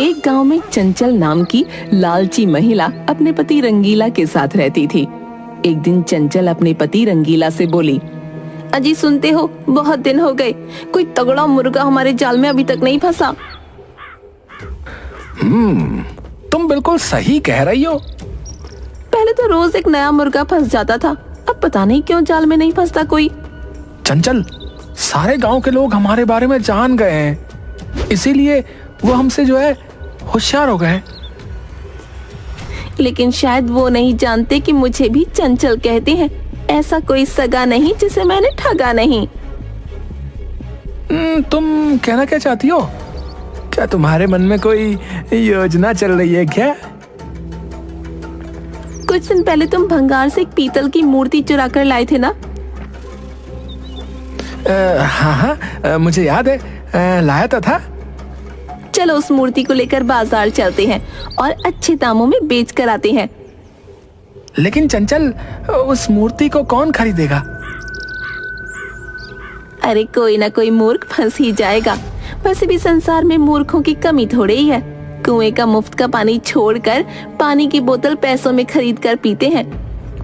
एक गांव में चंचल नाम की लालची महिला अपने पति रंगीला के साथ रहती थी। एक दिन चंचल अपने पति रंगीला से बोली, अजी सुनते हो, बहुत दिन हो गए, कोई तगड़ा मुर्गा हमारे जाल में अभी तक नहीं फंसा। तुम बिल्कुल सही कह रही हो। पहले तो रोज एक नया मुर्गा फंस जाता था, अब पता नहीं क्यों जाल में नहीं फंसता कोई। चंचल, सारे गांव के लोग हमारे बारे में जान गए हैं, इसीलिए वो हमसे जो है होशियार हो गए। लेकिन शायद वो नहीं जानते कि मुझे भी चंचल कहते हैं। ऐसा कोई सगा नहीं जिसे मैंने ठगा नहीं। तुम कहना क्या चाहती हो? क्या तुम्हारे मन में कोई योजना चल रही है क्या? कुछ दिन पहले तुम भंगार से एक पीतल की मूर्ति चुरा कर लाए थे ना? हाँ, मुझे याद है, लाया तो था। चलो उस मूर्ति को लेकर बाजार चलते हैं और अच्छे दामों में बेच कर आते हैं। लेकिन चंचल, उस मूर्ति को कौन खरीदेगा? अरे कोई ना कोई मूर्ख फंस ही जाएगा। वैसे भी संसार में मूर्खों की कमी थोड़ी ही है। कुएं का मुफ्त का पानी छोड़कर पानी की बोतल पैसों में खरीद कर पीते हैं।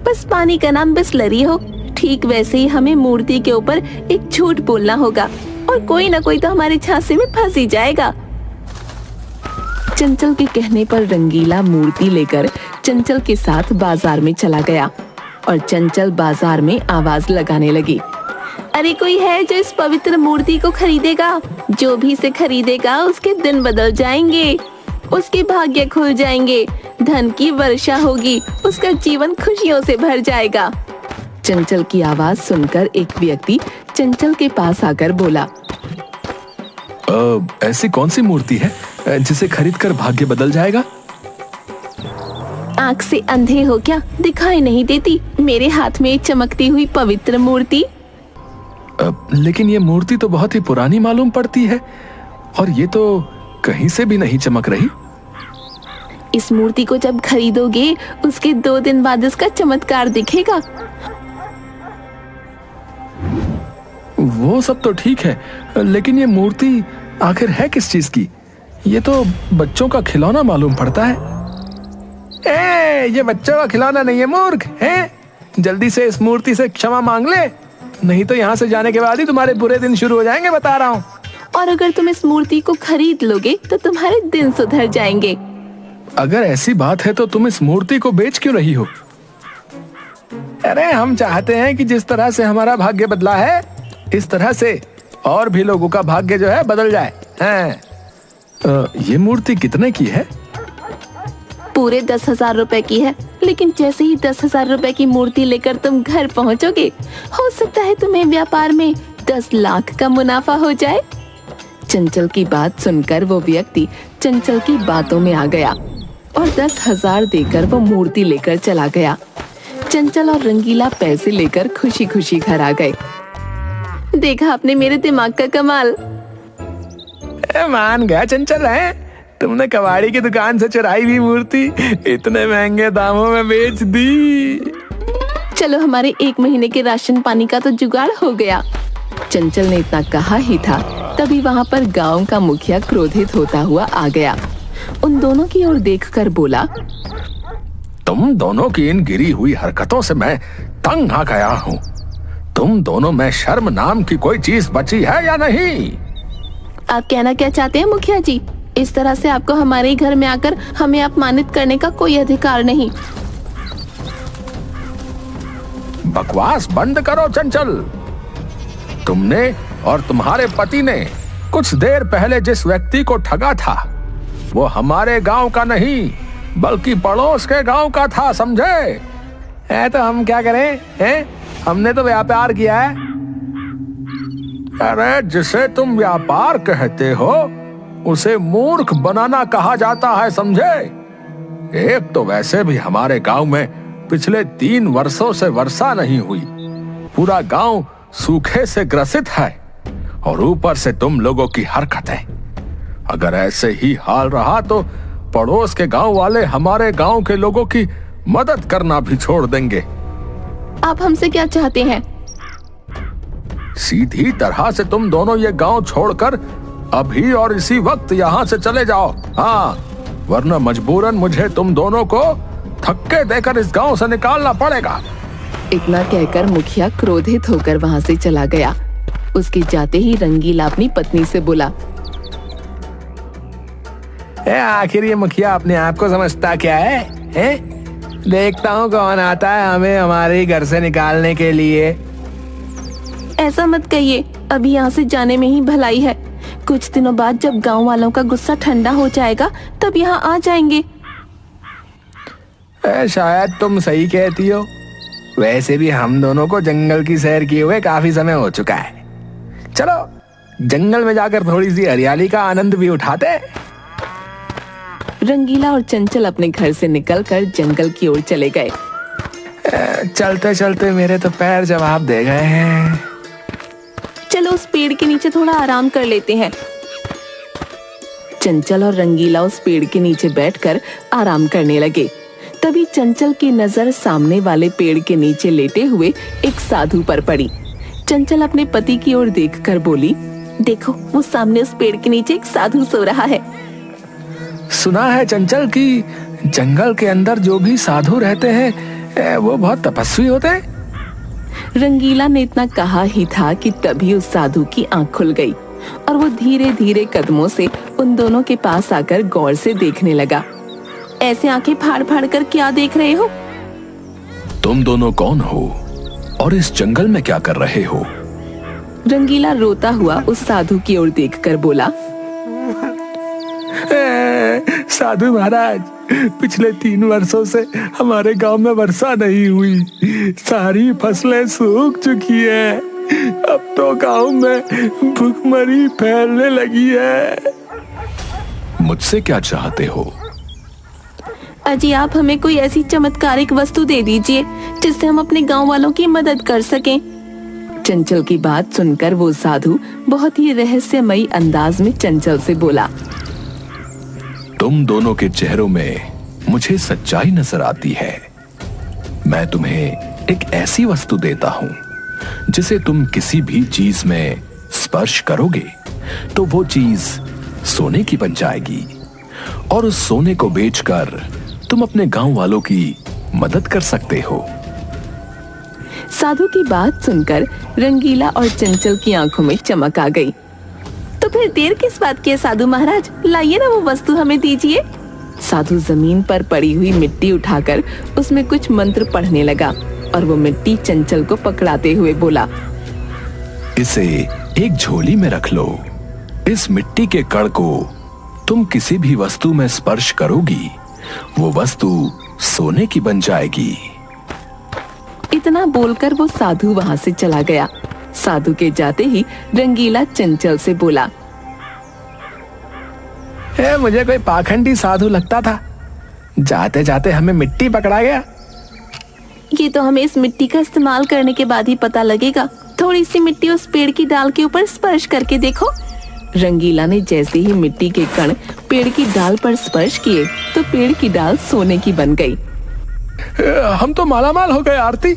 बस पानी का नाम बिसलरी हो। ठीक वैसे ही हमें मूर्ति के ऊपर एक झूठ बोलना होगा और कोई ना कोई तो हमारे झांसे में फंस ही जाएगा। चंचल के कहने पर रंगीला मूर्ति लेकर चंचल के साथ बाजार में चला गया और चंचल बाजार में आवाज लगाने लगी, अरे कोई है जो इस पवित्र मूर्ति को खरीदेगा? जो भी इसे खरीदेगा उसके दिन बदल जाएंगे, उसके भाग्य खुल जाएंगे, धन की वर्षा होगी, उसका जीवन खुशियों से भर जाएगा। चंचल की आवाज सुनकर एक व्यक्ति चंचल के पास आकर बोला, ऐसी कौन सी मूर्ति है जिसे खरीदकर भाग्य बदल जाएगा? आंख से अंधे हो क्या? दिखाई नहीं देती मेरे हाथ में चमकती हुई पवित्र मूर्ति? लेकिन ये मूर्ति तो बहुत ही पुरानी मालूम पड़ती है और ये तो कहीं से भी नहीं चमक रही। इस मूर्ति को जब खरीदोगे उसके 2 दिन बाद इसका चमत्कार दिखेगा। वो सब तो ठीक है, लेकिन ये मूर्ति आखिर है किस चीज की? ये तो बच्चों का खिलौना मालूम पड़ता है। ये बच्चों का खिलौना नहीं है मूर्ख, है? जल्दी से इस मूर्ति से क्षमा मांग ले, नहीं तो यहाँ से जाने के बाद ही तुम्हारे बुरे दिन शुरू हो जाएंगे, बता रहा हूँ। और अगर तुम इस मूर्ति को खरीद लोगे तो तुम्हारे दिन सुधर जाएंगे। अगर ऐसी बात है तो तुम इस मूर्ति को बेच क्यों रही हो? अरे हम चाहते हैं कि जिस तरह से हमारा भाग्य बदला है, इस तरह से और भी लोगों का भाग्य जो है बदल जाए। ये मूर्ति कितने की है? पूरे 10,000 रुपए की है। लेकिन जैसे ही 10,000 रुपए की मूर्ति लेकर तुम घर पहुंचोगे, हो सकता है तुम्हें व्यापार में 10 लाख का मुनाफा हो जाए। चंचल की बात सुनकर वो व्यक्ति चंचल की बातों में आ गया और 10,000 देकर वो मूर्ति लेकर चला गया। चंचल और रंगीला पैसे लेकर खुशी खुशी घर आ गए। देखा आपने मेरे दिमाग का कमाल। मान गया चंचल, है तुमने कबाड़ी की दुकान से चुराई हुई मूर्ति इतने महंगे दामों में बेच दी। चलो हमारे 1 महीने के राशन पानी का तो जुगाड़ हो गया। चंचल ने इतना कहा ही था, तभी वहाँ पर गांव का मुखिया क्रोधित होता हुआ आ गया। उन दोनों की ओर देखकर बोला, तुम दोनों की इन गिरी हुई हरकतों से मैं तंग आ गया हूँ। तुम दोनों में शर्म नाम की कोई चीज बची है या नहीं? आप कहना क्या चाहते हैं मुखिया जी? इस तरह से आपको हमारे ही घर में आकर हमें अपमानित करने का कोई अधिकार नहीं। बकवास बंद करो चंचल। तुमने और तुम्हारे पति ने कुछ देर पहले जिस व्यक्ति को ठगा था, वो हमारे गांव का नहीं बल्कि पड़ोस के गांव का था, समझे? तो हम क्या करें, हैं? हमने तो व्यापार किया है। अरे जिसे तुम व्यापार कहते हो उसे मूर्ख बनाना कहा जाता है, समझे? एक तो वैसे भी हमारे गांव में पिछले 3 वर्षों से वर्षा नहीं हुई, पूरा गांव सूखे से ग्रसित है और ऊपर से तुम लोगों की हरकतें। अगर ऐसे ही हाल रहा तो पड़ोस के गांव वाले हमारे गांव के लोगों की मदद करना भी छोड़ देंगे। आप हमसे क्या चाहते हैं? सीधी तरह से तुम दोनों ये गांव छोड़कर अभी और इसी वक्त यहाँ से चले जाओ। हाँ, वरना मजबूरन मुझे तुम दोनों को धक्के देकर इस गांव से निकालना पड़ेगा। इतना कहकर मुखिया क्रोधित होकर वहाँ से चला गया। उसके जाते ही रंगीला अपनी पत्नी से बोला, आखिर ये मुखिया अपने आप को समझता क्या है? देखता हूँ कौन आता है हमें हमारे घर से निकालने के लिए। ऐसा मत कहिए, अभी यहाँ से जाने में ही भलाई है। कुछ दिनों बाद जब गांव वालों का गुस्सा ठंडा हो जाएगा तब यहाँ आ जाएंगे। शायद तुम सही कहती हो। वैसे भी हम दोनों को जंगल की सैर किए हुए काफी समय हो चुका है। चलो जंगल में जाकर थोड़ी सी हरियाली का आनंद भी उठाते हैं। रंगीला और चंचल अपने घर से निकलकर जंगल की ओर चले गए। चलते चलते मेरे तो पैर जवाब दे गए हैं। चलो उस पेड़ के नीचे थोड़ा आराम कर लेते हैं। चंचल और रंगीला उस पेड़ के नीचे बैठकर आराम करने लगे। तभी चंचल की नजर सामने वाले पेड़ के नीचे लेटे हुए एक साधु पर पड़ी। चंचल अपने पति की ओर देखकर बोली, देखो वो सामने उस पेड़ के नीचे एक साधु सो रहा है। सुना है चंचल कि जंगल के अंदर जो भी साधु रहते हैं वो बहुत तपस्वी होते हैं। रंगीला ने इतना कहा ही था कि तभी उस साधु की आंख खुल गई और वो धीरे धीरे कदमों से उन दोनों के पास आकर गौर से देखने लगा। ऐसे आंखें फाड़ फाड़ कर क्या देख रहे हो? तुम दोनों कौन हो और इस जंगल में क्या कर रहे हो? रंगीला रोता हुआ उस साधु की ओर देखकर बोला, साधु महाराज, पिछले 3 वर्षों से हमारे गांव में वर्षा नहीं हुई। सारी फसलें सूख चुकी है। अब तो गांव में भूखमरी फैलने लगी है। मुझसे क्या चाहते हो? अजी आप हमें कोई ऐसी चमत्कारिक वस्तु दे दीजिए जिससे हम अपने गांव वालों की मदद कर सकें। चंचल की बात सुनकर वो साधु बहुत ही रहस्यमयी अंदाज में चंचल से बोला, तुम दोनों के चेहरों में मुझे सच्चाई नजर आती है। मैं तुम्हें एक ऐसी वस्तु देता हूं जिसे तुम किसी भी चीज में स्पर्श करोगे तो वो चीज सोने की बन जाएगी और उस सोने को बेचकर तुम अपने गांव वालों की मदद कर सकते हो। साधु की बात सुनकर रंगीला और चंचल की आंखों में चमक आ गई। तो फिर देर किस बात की है साधु महाराज, लाइए ना वो वस्तु हमें दीजिए। साधु जमीन पर पड़ी हुई मिट्टी उठाकर उसमें कुछ मंत्र पढ़ने लगा और वो मिट्टी चंचल को पकड़ाते हुए बोला, इसे एक झोली में रख लो। इस मिट्टी के कण को तुम किसी भी वस्तु में स्पर्श करोगी, वो वस्तु सोने की बन जाएगी। इतना बोलकर वो साधु वहाँ से चला गया। साधु के जाते ही रंगीला चंचल से बोला, मुझे कोई पाखंडी साधु लगता था, जाते जाते हमें मिट्टी पकड़ा गया। ये तो हमें इस मिट्टी का इस्तेमाल करने के बाद ही पता लगेगा। थोड़ी सी मिट्टी उस पेड़ की डाल के ऊपर स्पर्श करके देखो। रंगीला ने जैसे ही मिट्टी के कण पेड़ की डाल पर स्पर्श किए तो पेड़ की डाल सोने की बन गई। हम तो मालामाल हो गए आरती।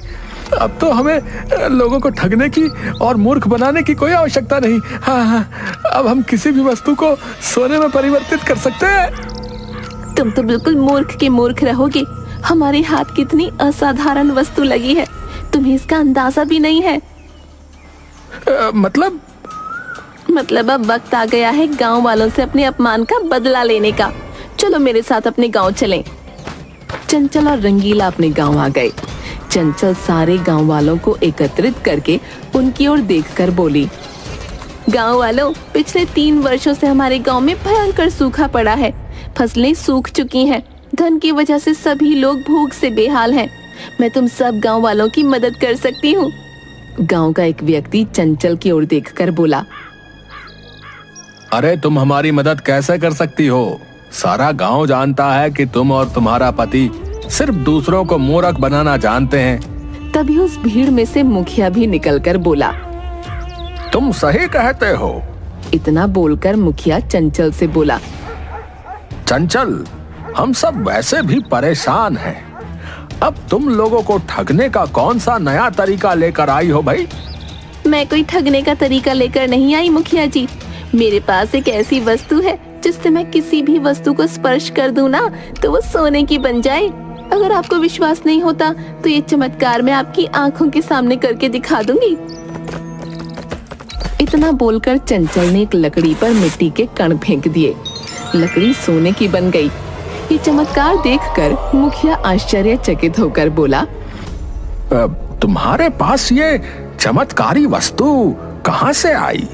अब तो हमें लोगों को ठगने की और मूर्ख बनाने की कोई आवश्यकता नहीं। हाँ, अब हम किसी भी वस्तु को सोने में परिवर्तित कर सकते हैं। तुम तो बिल्कुल मूर्ख के मूर्ख रहोगे। हमारे हाथ कितनी असाधारण वस्तु लगी है, तुम्हें इसका अंदाजा भी नहीं है। मतलब अब वक्त आ गया है गांव वालों से अपने अपमान का बदला लेने का। चलो मेरे साथ अपने गांव चलें। चंचल और रंगीला अपने गांव आ गए। चंचल सारे गांव वालों को एकत्रित करके उनकी ओर देखकर बोली, गांव वालों, पिछले 3 वर्षों से हमारे गांव में भयंकर सूखा पड़ा है। फसलें सूख चुकी हैं। धन की वजह से सभी लोग भूख से बेहाल हैं। मैं तुम सब गांव वालों की मदद कर सकती हूँ। गांव का एक व्यक्ति चंचल की ओर देखकर बोला, अरे तुम हमारी मदद कैसे कर सकती हो? सारा गांव जानता है कि तुम और तुम्हारा पति सिर्फ दूसरों को मूर्ख बनाना जानते हैं। तभी उस भीड़ में से मुखिया भी निकलकर बोला, तुम सही कहते हो। इतना बोलकर मुखिया चंचल से बोला, चंचल, हम सब वैसे भी परेशान हैं। अब तुम लोगों को ठगने का कौन सा नया तरीका लेकर आई हो भाई? मैं कोई ठगने का तरीका लेकर नहीं आई मुखिया जी। मेरे पास एक ऐसी वस्तु है जिससे मैं किसी भी वस्तु को स्पर्श कर दूं ना तो वो सोने की बन जाए। अगर आपको विश्वास नहीं होता तो ये चमत्कार मैं आपकी आंखों के सामने करके दिखा दूंगी। इतना बोलकर चंचल ने एक लकड़ी पर मिट्टी के कण फेंक दिए। लकड़ी सोने की बन गई। ये चमत्कार देखकर मुखिया आश्चर्यचकित होकर बोला, तुम्हारे पास ये चमत्कारी वस्तु कहाँ से आई?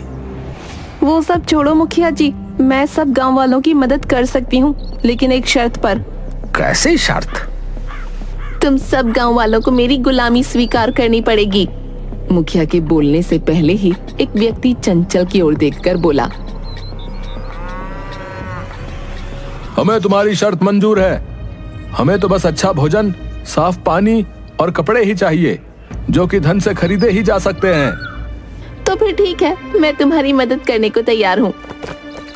वो सब छोड़ो मुखिया जी, मैं सब गांव वालों की मदद कर सकती हूँ, लेकिन एक शर्त पर। कैसी शर्त? तुम सब गांव वालों को मेरी गुलामी स्वीकार करनी पड़ेगी। मुखिया के बोलने से पहले ही एक व्यक्ति चंचल की ओर देखकर बोला, हमें तुम्हारी शर्त मंजूर है। हमें तो बस अच्छा भोजन, साफ पानी और कपड़े ही चाहिए, जो कि धन से खरीदे ही जा सकते हैं। तो फिर ठीक है, मैं तुम्हारी मदद करने को तैयार हूँ।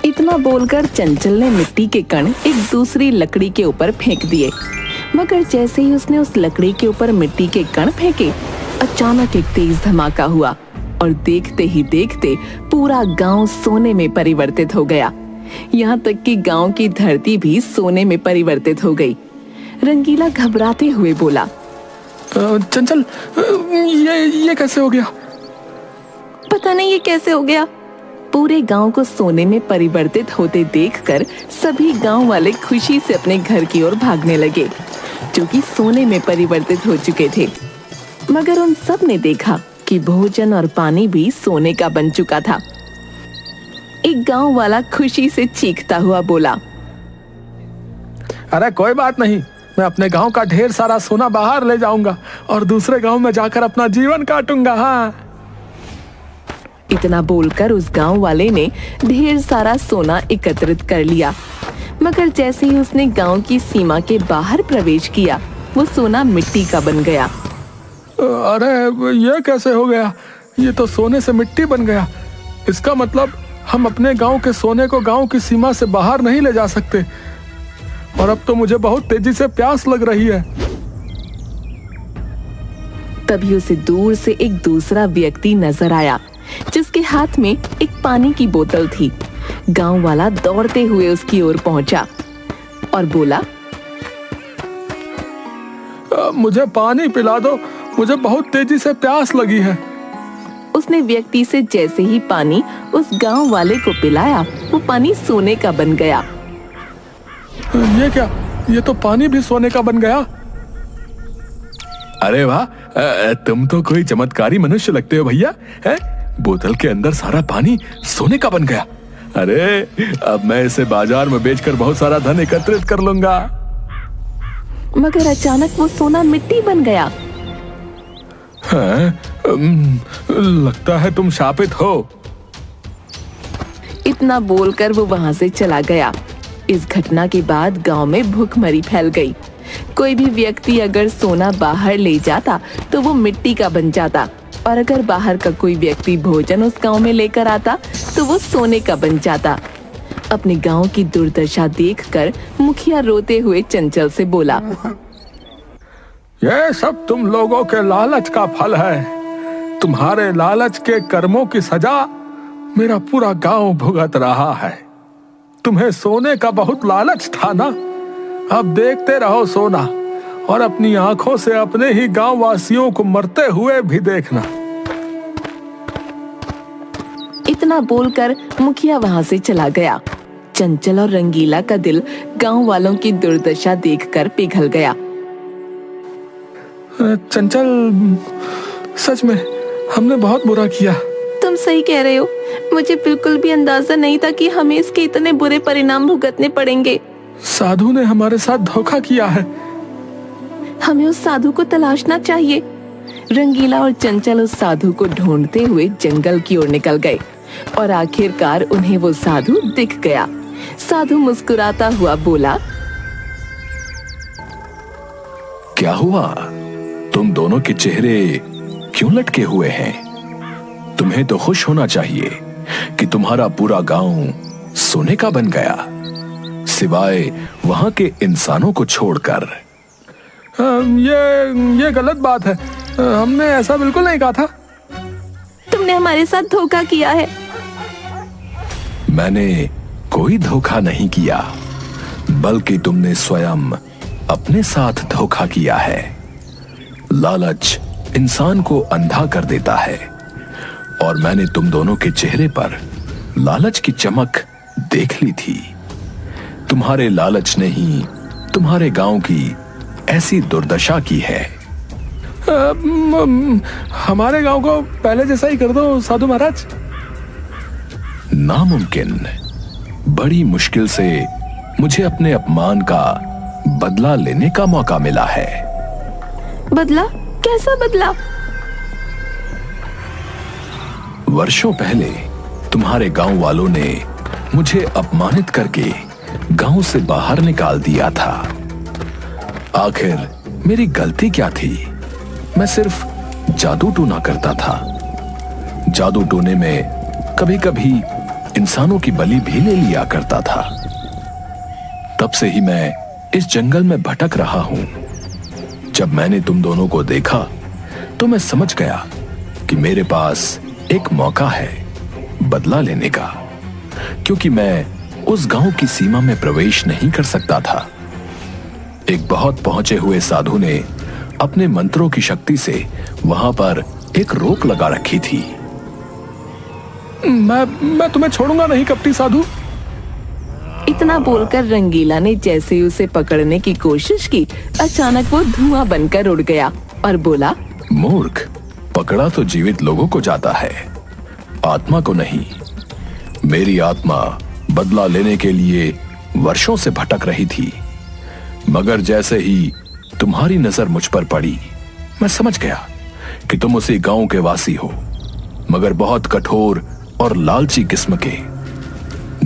इतना बोलकर चंचल ने मिट्टी के कण एक दूसरी लकड़ी के ऊपर फेंक दिए, मगर जैसे ही उसने उस लकड़ी के ऊपर मिट्टी के कण फेंके, अचानक एक तेज धमाका हुआ और देखते ही देखते पूरा गांव सोने में परिवर्तित हो गया। यहाँ तक कि गांव की धरती भी सोने में परिवर्तित हो गई। रंगीला घबराते हुए बोला, चंचल, ये कैसे हो गया? पता नहीं ये कैसे हो गया। पूरे गांव को सोने में परिवर्तित होते देखकर सभी गांव वाले खुशी से अपने घर की ओर भागने लगे, जो कि सोने में परिवर्तित हो चुके थे। मगर उन सब ने देखा कि भोजन और पानी भी सोने का बन चुका था। एक गांव वाला खुशी से चीखता हुआ बोला, अरे कोई बात नहीं, मैं अपने गांव का ढेर सारा सोना बाहर ले जाऊंगा और दूसरे गांव में जाकर अपना जीवन काटूंगा। हाँ। इतना बोलकर उस गांव वाले ने ढेर सारा सोना एकत्रित कर लिया, मगर जैसे ही उसने गांव की सीमा के बाहर प्रवेश किया, वो सोना मिट्टी का बन गया। अरे ये कैसे हो गया? ये तो सोने से मिट्टी बन गया। इसका मतलब हम अपने गांव के सोने को गांव की सीमा से बाहर नहीं ले जा सकते। और अब तो मुझे बहुत तेजी से प्यास लग रही है। तभी उसे दूर से एक दूसरा व्यक्ति नजर आया, जिसके हाथ में एक पानी की बोतल थी। गांव वाला दौड़ते हुए उसकी ओर पहुंचा और बोला, मुझे पानी पिला दो, मुझे बहुत तेजी से प्यास लगी है। उसने व्यक्ति से जैसे ही पानी उस गांव वाले को पिलाया, वो पानी सोने का बन गया। ये क्या? ये तो पानी भी सोने का बन गया। अरे वाह, तुम तो कोई चमत्कारी मनुष्य लगते हो भैया। है, बोतल के अंदर सारा पानी सोने का बन गया। अरे अब मैं इसे बाजार में बेचकर बहुत सारा धन एकत्रित कर लूंगा। मगर अचानक वो सोना मिट्टी बन गया। लगता है तुम शापित हो। इतना बोलकर वो वहां से चला गया। इस घटना के बाद गांव में भूखमरी फैल गई। कोई भी व्यक्ति अगर सोना बाहर ले जाता तो वो मिट्टी का बन जाता, और अगर बाहर का कोई व्यक्ति भोजन उस गांव में लेकर आता तो वो सोने का बन जाता। अपने गांव की दुर्दशा देखकर मुखिया रोते हुए चंचल से बोला, ये सब तुम लोगों के लालच का फल है। तुम्हारे लालच के कर्मों की सजा मेरा पूरा गांव भुगत रहा है। तुम्हें सोने का बहुत लालच था ना? अब देखते रहो सोना, और अपनी आंखों से अपने ही गांव वासियों को मरते हुए भी देखना। इतना बोलकर मुखिया वहां से चला गया। चंचल और रंगीला का दिल गांव वालों की दुर्दशा देखकर पिघल गया। चंचल, सच में हमने बहुत बुरा किया। तुम सही कह रहे हो। मुझे बिल्कुल भी अंदाजा नहीं था कि हमें इसके इतने बुरे परिणाम भुगतने पड़ेंगे। साधु ने हमारे साथ धोखा किया है। हमें उस साधु को तलाशना चाहिए। रंगीला और चंचल उस साधु को ढूंढते हुए जंगल की ओर निकल गए, और आखिरकार उन्हें वो साधु दिख गया। साधु मुस्कुराता हुआ बोला, क्या हुआ? तुम दोनों के चेहरे क्यों लटके हुए हैं? तुम्हें तो खुश होना चाहिए कि तुम्हारा पूरा गांव सोने का बन गया, सिवाय वहां के इंसानों को छोड़कर। ये गलत बात है। हमने ऐसा बिल्कुल नहीं कहा था। तुमने हमारे साथ धोखा किया है। मैंने कोई धोखा नहीं किया, बल्कि तुमने स्वयं अपने साथ धोखा किया है। लालच इंसान को अंधा कर देता है, और मैंने तुम दोनों के चेहरे पर लालच की चमक देख ली थी। तुम्हारे लालच ने ही तुम्हारे गांव की ऐसी दुर्दशा की है। हमारे गांव को पहले जैसा ही कर दो साधु महाराज। नामुमकिन। बड़ी मुश्किल से मुझे अपने अपमान का बदला लेने का मौका मिला है। बदला? कैसा बदला? वर्षों पहले तुम्हारे गांव वालों ने मुझे अपमानित करके गांव से बाहर निकाल दिया था। आखिर मेरी गलती क्या थी? मैं सिर्फ जादू टूना करता था। जादू टूने में कभी कभी इंसानों की बलि भी ले लिया करता था। तब से ही मैं इस जंगल में भटक रहा हूं। जब मैंने तुम दोनों को देखा तो मैं समझ गया कि मेरे पास एक मौका है बदला लेने का, क्योंकि मैं उस गांव की सीमा में प्रवेश नहीं कर सकता था। एक बहुत पहुंचे हुए साधु ने अपने मंत्रों की शक्ति से वहां पर एक रोक लगा रखी थी। मैं तुम्हें छोड़ूंगा नहीं कपटी साधु। इतना बोलकर रंगीला ने जैसे ही उसे पकड़ने की कोशिश की, अचानक वो धुआं बनकर उड़ गया और बोला, मूर्ख, पकड़ा तो जीवित लोगों को जाता है, आत्मा को नहीं। मेरी आत्मा बदला लेने के लिए वर्षों से भटक रही थी, मगर जैसे ही तुम्हारी नजर मुझ पर पड़ी, मैं समझ गया कि तुम उसी गांव के वासी हो, मगर बहुत कठोर और लालची किस्म के।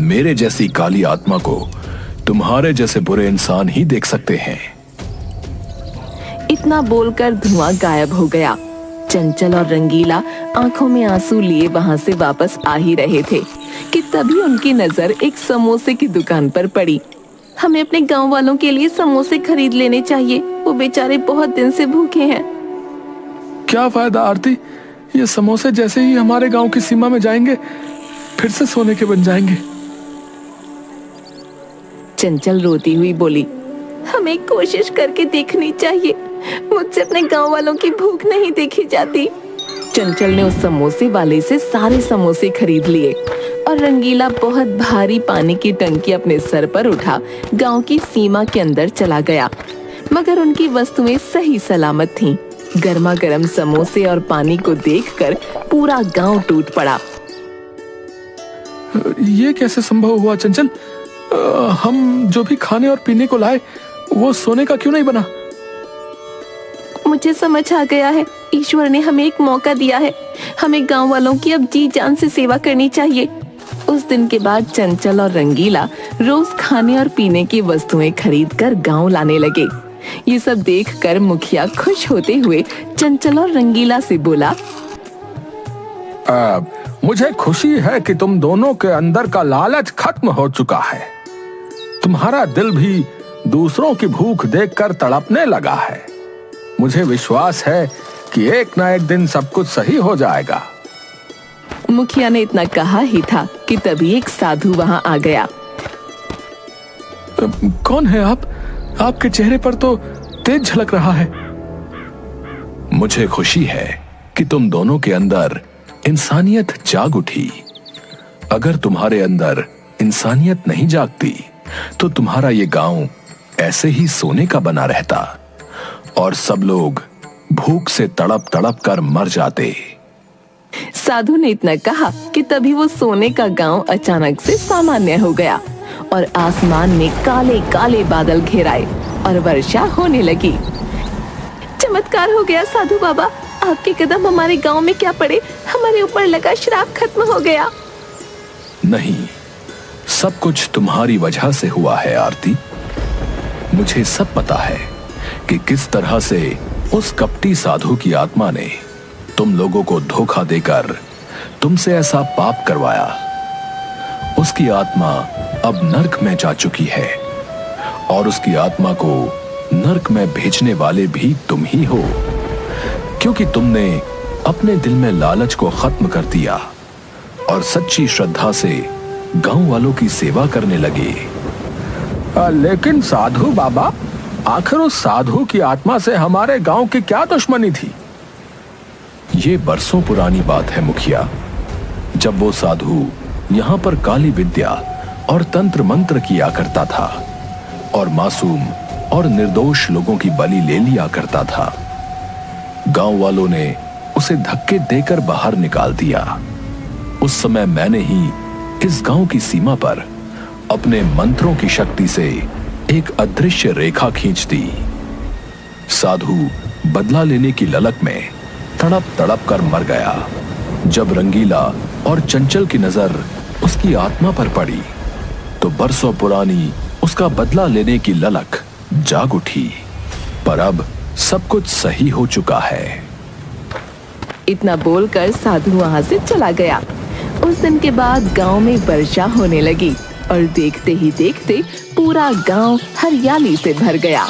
मेरे जैसी काली आत्मा को तुम्हारे जैसे बुरे इंसान ही देख सकते हैं। इतना बोलकर धुआं गायब हो गया। चंचल और रंगीला आंखों में आंसू लिए वहां से वापस आ ही रहे थे कि तभी उनकी नजर एक समोसे की दुकान पर पड़ी। हमें अपने गांव वालों के लिए समोसे खरीद लेने चाहिए, वो बेचारे बहुत दिन से भूखे हैं। क्या फायदा आरती, ये समोसे जैसे ही हमारे गांव की सीमा में जाएंगे फिर से सोने के बन जाएंगे। चंचल रोती हुई बोली, हमें कोशिश करके देखनी चाहिए, मुझसे अपने गांव वालों की भूख नहीं देखी जाती। चंचल ने उस समोसे वाले से सारे समोसे खरीद लिए और रंगीला बहुत भारी पानी की टंकी अपने सर पर उठा गांव की सीमा के अंदर चला गया। मगर उनकी वस्तुएं सही सलामत थीं। गर्मा गर्म समोसे और पानी को देखकर पूरा गांव टूट पड़ा। ये कैसे संभव हुआ चंचल? हम जो भी खाने और पीने को लाए वो सोने का क्यों नहीं बना? मुझे समझ आ गया है, ईश्वर ने हमें एक मौका दिया है। हमें गांव वालों की अब जी जान से सेवा करनी चाहिए। उस दिन के बाद चंचल और रंगीला रोज खाने और पीने की वस्तुएं खरीदकर गांव लाने लगे। ये सब देखकर मुखिया खुश होते हुए चंचल और रंगीला से बोला, मुझे खुशी है कि तुम दोनों के अंदर का लालच खत्म हो चुका है। तुम्हारा दिल भी दूसरों की भूख देखकर तड़पने लगा है। मुझे विश्वास है कि एक ना एक दिन सब कुछ सही हो जाएगा। मुखिया ने इतना कहा ही था कि तभी एक साधु वहां आ गया। कौन है आप? आपके चेहरे पर तो तेज झलक रहा है। मुझे खुशी है कि तुम दोनों के अंदर इंसानियत जाग उठी। अगर तुम्हारे अंदर इंसानियत नहीं जागती तो तुम्हारा ये गांव ऐसे ही सोने का बना रहता और सब लोग भूख से तड़प तड़प कर मर जाते। साधु ने इतना कहा कि तभी वो सोने का गांव अचानक से सामान्य हो गया और आसमान में काले काले बादल घेराए और वर्षा होने लगी। चमत्कार हो गया साधु बाबा, आपके कदम हमारे गांव में क्या पड़े, हमारे ऊपर लगा श्राप खत्म हो गया। नहीं, सब कुछ तुम्हारी वजह से हुआ है आरती। मुझे सब पता है कि किस तरह से उस कपटी साधु की आत्मा ने तुम लोगों को धोखा देकर तुमसे ऐसा पाप करवाया। उसकी आत्मा अब नर्क में जा चुकी है और उसकी आत्मा को नर्क में भेजने वाले भी तुम ही हो, क्योंकि तुमने अपने दिल में लालच को खत्म कर दिया और सच्ची श्रद्धा से गांव वालों की सेवा करने लगे। लेकिन साधु बाबा, आखिर उस साधु की आत्मा से हमारे गांव की क्या दुश्मनी थी? ये बरसों पुरानी बात है मुखिया। जब वो साधु यहाँ पर काली विद्या और तंत्र मंत्र किया करता था और मासूम और निर्दोष लोगों की बलि ले लिया करता था, गांव वालों ने उसे धक्के देकर बाहर निकाल दिया। उस समय मैंने ही इस गांव की सीमा पर अपने मंत्रों की शक्ति से एक अदृश्य रेखा खींच दी। साधु बदला लेने की ललक में तड़प तड़प कर मर गया। जब रंगीला और चंचल की नजर उसकी आत्मा पर पड़ी तो बरसों पुरानी उसका बदला लेने की ललक जाग उठी। पर अब सब कुछ सही हो चुका है। इतना बोलकर साधु वहां से चला गया। उस दिन के बाद गांव में वर्षा होने लगी और देखते ही देखते पूरा गांव हरियाली से भर गया।